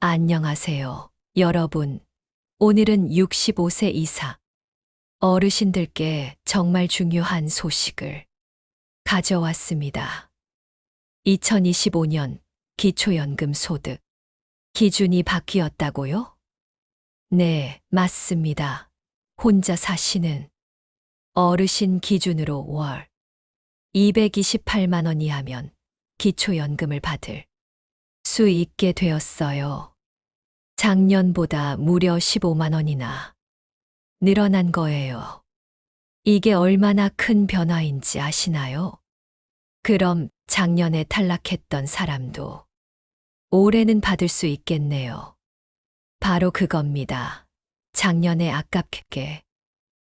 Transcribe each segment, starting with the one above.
안녕하세요, 여러분. 오늘은 65세 이상 어르신들께 정말 중요한 소식을 가져왔습니다. 2025년 기초연금 소득 기준이 바뀌었다고요? 네, 맞습니다. 혼자 사시는 어르신 기준으로 월 228만 원 이하면 기초연금을 받을 수 있게 되었어요. 작년보다 무려 15만 원이나 늘어난 거예요. 이게 얼마나 큰 변화인지 아시나요? 그럼 작년에 탈락했던 사람도 올해는 받을 수 있겠네요. 바로 그겁니다. 작년에 아깝게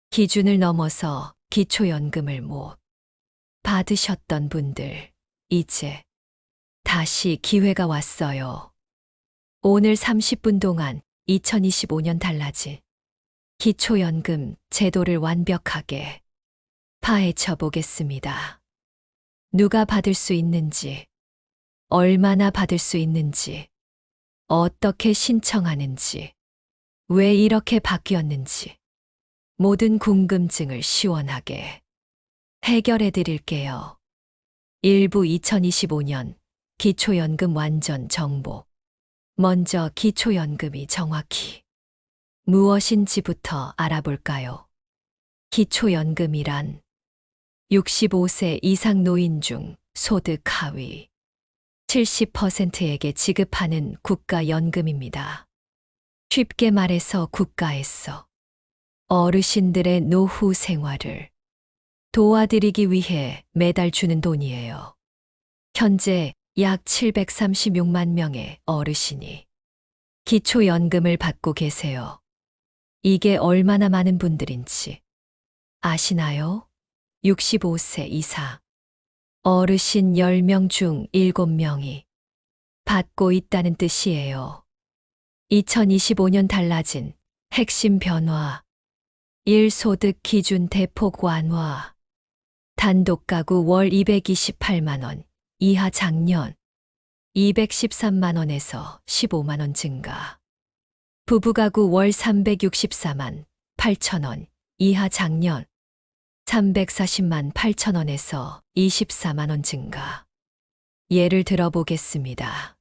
기준을 넘어서 기초연금을 못 받으셨던 분들, 이제 다시 기회가 왔어요. 오늘 30분 동안 2025년 달라진 기초연금 제도를 완벽하게 파헤쳐 보겠습니다. 누가 받을 수 있는지, 얼마나 받을 수 있는지, 어떻게 신청하는지, 왜 이렇게 바뀌었는지, 모든 궁금증을 시원하게 해결해 드릴게요. 일부 2025년 기초연금 완전 정보. 먼저 기초연금이 정확히 무엇인지부터 알아볼까요? 기초연금이란 65세 이상 노인 중 소득 하위 70%에게 지급하는 국가연금입니다. 쉽게 말해서 국가에서 어르신들의 노후 생활을 도와드리기 위해 매달 주는 돈이에요. 현재 약 736만 명의 어르신이 기초연금을 받고 계세요. 이게 얼마나 많은 분들인지 아시나요? 65세 이상 어르신 10명 중 7명이 받고 있다는 뜻이에요. 2025년 달라진 핵심 변화 1소득 기준 대폭 완화 단독 가구 월 228만 원 이하 작년 213만 원에서 15만 원 증가. 부부가구 월 364만 8천 원 이하 작년 340만 8천 원에서 24만 원 증가. 예를 들어 보겠습니다.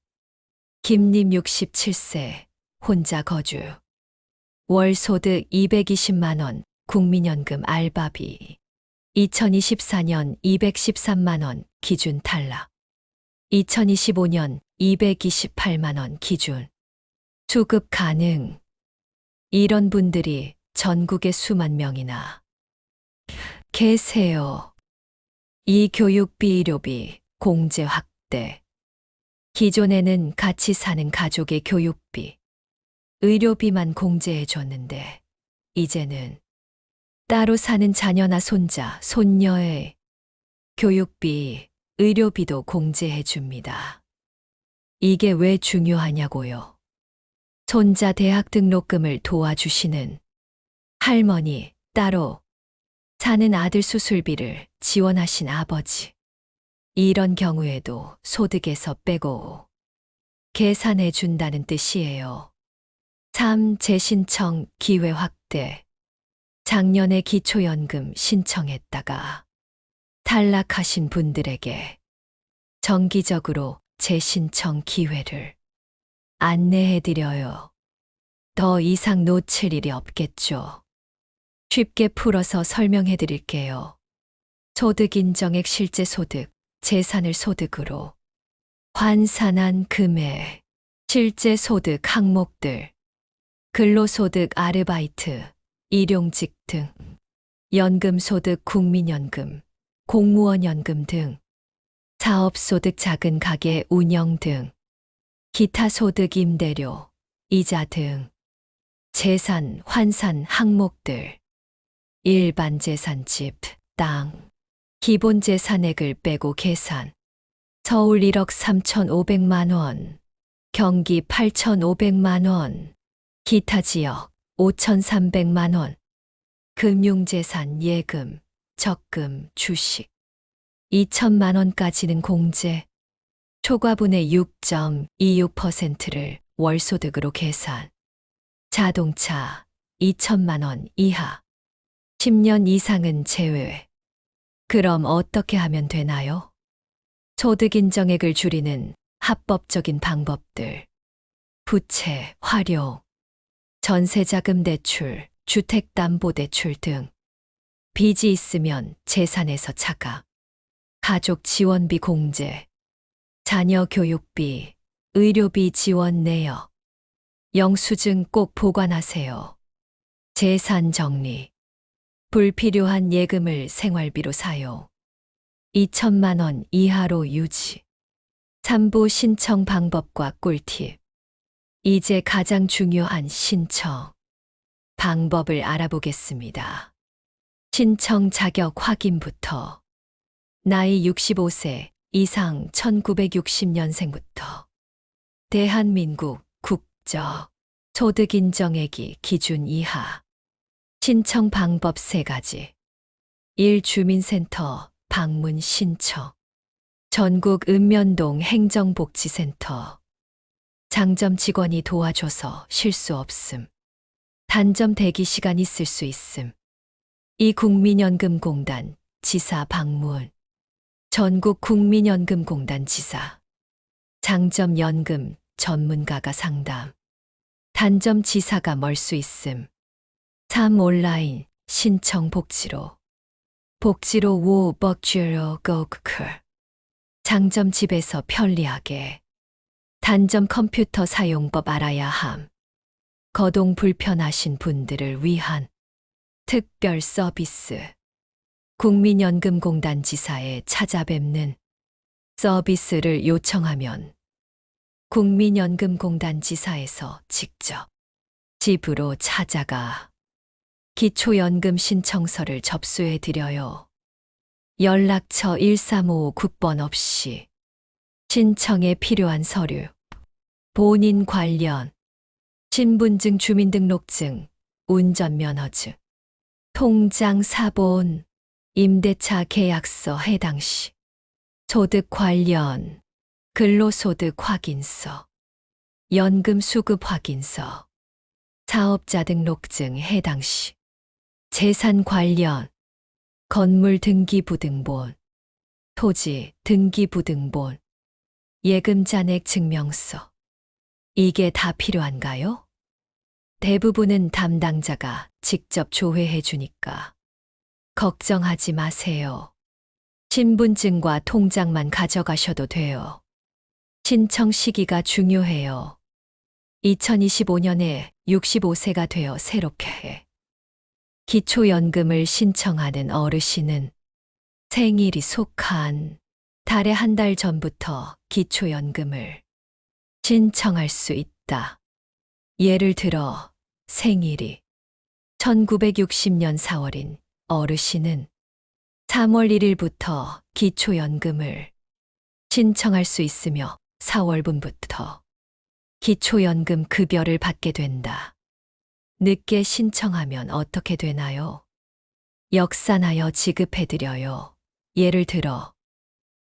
김님 67세 혼자 거주. 월 소득 220만 원 국민연금 알바비. 2024년 213만 원 기준 탈락. 2025년 228만 원 기준. 수급 가능. 이런 분들이 전국에 수만 명이나 계세요. 이 교육비, 의료비, 공제 확대. 기존에는 같이 사는 가족의 교육비, 의료비만 공제해 줬는데, 이제는 따로 사는 자녀나 손자, 손녀의 교육비, 의료비도 공제해 줍니다. 이게 왜 중요하냐고요? 손자 대학 등록금을 도와주시는 할머니, 따로 사는 아들 수술비를 지원하신 아버지. 이런 경우에도 소득에서 빼고 계산해 준다는 뜻이에요. 3. 재신청 기회 확대. 작년에 기초연금 신청했다가 탈락하신 분들에게 정기적으로 재신청 기회를 안내해 드려요. 더 이상 놓칠 일이 없겠죠. 쉽게 풀어서 설명해 드릴게요. 소득 인정액 실제 소득, 재산을 소득으로 환산한 금액, 실제 소득 항목들, 근로소득 아르바이트, 일용직 등, 연금소득 국민연금, 공무원연금 등, 사업소득 작은 가게 운영 등, 기타 소득 임대료, 이자 등, 재산 환산 항목들, 일반 재산 집, 땅, 기본 재산액을 빼고 계산. 서울 1억 3,500만 원, 경기 8,500만 원, 기타 지역 5,300만 원, 금융재산 예금, 적금, 주식 2천만 원까지는 공제, 초과분의 6.26%를 월소득으로 계산. 자동차 2천만 원 이하. 10년 이상은 제외. 그럼 어떻게 하면 되나요? 소득 인정액을 줄이는 합법적인 방법들. 부채, 활용, 전세자금 대출, 주택담보대출 등. 빚이 있으면 재산에서 차감. 가족 지원비 공제. 자녀 교육비, 의료비 지원 내역. 영수증 꼭 보관하세요. 재산 정리. 불필요한 예금을 생활비로 사용. 2천만 원 이하로 유지. 3부 신청 방법과 꿀팁. 이제 가장 중요한 신청 방법을 알아보겠습니다. 신청 자격 확인부터. 나이 65세 이상 1960년생부터. 대한민국 국적. 소득 인정액이 기준 이하. 신청 방법 3가지. 1. 주민센터 방문 신청. 전국 읍면동 행정복지센터. 장점 직원이 도와줘서 실수 없음. 단점 대기 시간 있을 수 있음. 2. 국민연금공단 지사 방문. 전국 국민연금공단 지사. 장점 연금 전문가가 상담. 단점 지사가 멀 수 있음. 3. 온라인 신청 복지로. 복지로 우 버추어 고크클. 장점 집에서 편리하게. 단점 컴퓨터 사용법 알아야 함. 거동 불편하신 분들을 위한 특별 서비스. 국민연금공단 지사에 찾아뵙는 서비스를 요청하면 국민연금공단 지사에서 직접 집으로 찾아가 기초연금 신청서를 접수해 드려요. 연락처 1355 국번 없이. 신청에 필요한 서류. 본인 관련. 신분증, 주민등록증, 운전면허증, 통장 사본, 임대차 계약서 해당 시. 소득 관련. 근로소득 확인서. 연금 수급 확인서. 사업자 등록증 해당 시. 재산 관련. 건물 등기부등본, 토지 등기부등본, 예금 잔액 증명서. 이게 다 필요한가요? 대부분은 담당자가 직접 조회해 주니까 걱정하지 마세요. 신분증과 통장만 가져가셔도 돼요. 신청 시기가 중요해요. 2025년에 65세가 되어 새롭게 해. 기초연금을 신청하는 어르신은 생일이 속한 달에 한 달 전부터 기초연금을 신청할 수 있다. 예를 들어 생일이 1960년 4월인 어르신은 3월 1일부터 기초연금을 신청할 수 있으며 4월분부터 기초연금 급여를 받게 된다. 늦게 신청하면 어떻게 되나요? 역산하여 지급해드려요. 예를 들어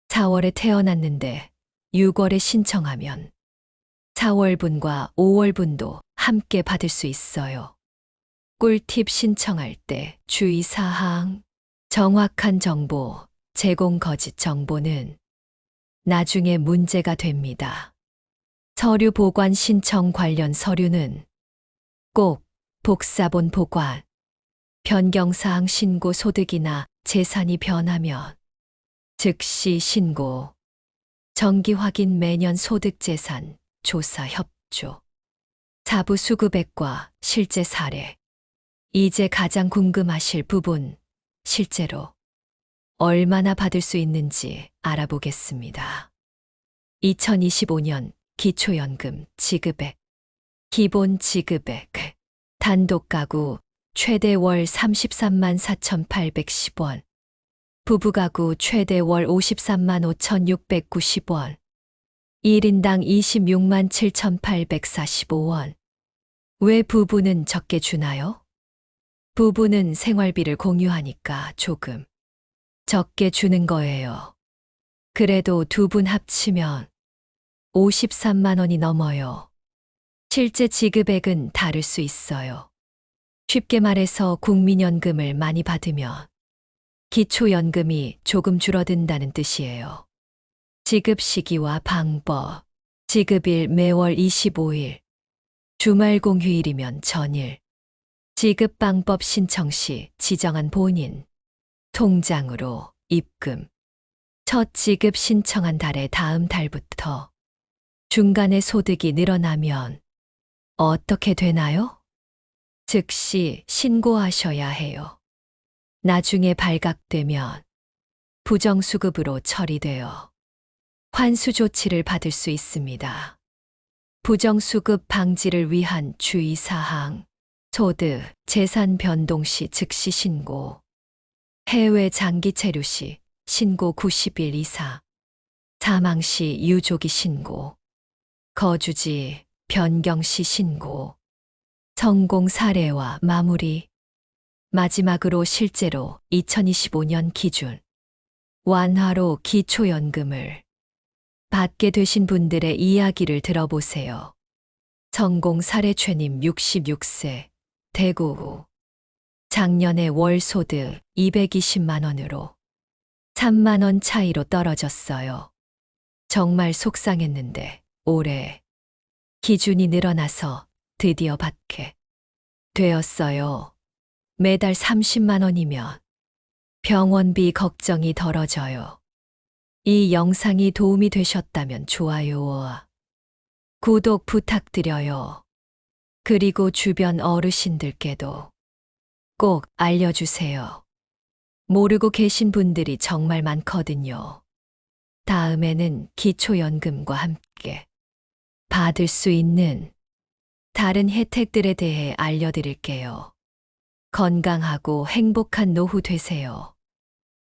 4월에 태어났는데 6월에 신청하면 4월분과 5월분도 함께 받을 수 있어요. 꿀팁 신청할 때 주의사항. 정확한 정보, 제공 거짓 정보는 나중에 문제가 됩니다. 서류 보관 신청 관련 서류는 꼭 복사본 보관, 변경사항 신고 소득이나 재산이 변하면 즉시 신고, 정기 확인 매년 소득재산 조사 협조, 사부 수급액과 실제 사례. 이제 가장 궁금하실 부분, 실제로 얼마나 받을 수 있는지 알아보겠습니다. 2025년 기초연금 지급액. 기본 지급액. 단독가구 최대 월 33만 4,810원. 부부가구 최대 월 53만 5,690원. 1인당 26만 7,845원. 왜 부부는 적게 주나요? 부부는 생활비를 공유하니까 조금 적게 주는 거예요. 그래도 두 분 합치면 53만 원이 넘어요. 실제 지급액은 다를 수 있어요. 쉽게 말해서 국민연금을 많이 받으면 기초연금이 조금 줄어든다는 뜻이에요. 지급 시기와 방법. 지급일 매월 25일. 주말 공휴일이면 전일. 지급 방법 신청 시 지정한 본인 통장으로 입금. 첫 지급 신청한 달의 다음 달부터 중간에 소득이 늘어나면 어떻게 되나요? 즉시 신고하셔야 해요. 나중에 발각되면 부정수급으로 처리되어 환수 조치를 받을 수 있습니다. 부정수급 방지를 위한 주의사항. 소득, 재산 변동 시 즉시 신고. 해외 장기 체류 시 신고 90일 이상. 사망 시 유족이 신고. 거주지 변경 시 신고. 성공 사례와 마무리. 마지막으로 실제로 2025년 기준 완화로 기초연금을 받게 되신 분들의 이야기를 들어보세요. 성공 사례 최님 66세, 대구. 작년에 월 소득 220만 원으로 3만 원 차이로 떨어졌어요. 정말 속상했는데 올해 기준이 늘어나서 드디어 받게 되었어요. 매달 30만 원이면 병원비 걱정이 덜어져요. 이 영상이 도움이 되셨다면 좋아요와 구독 부탁드려요. 그리고 주변 어르신들께도 꼭 알려주세요. 모르고 계신 분들이 정말 많거든요. 다음에는 기초연금과 함께 받을 수 있는 다른 혜택들에 대해 알려드릴게요. 건강하고 행복한 노후 되세요.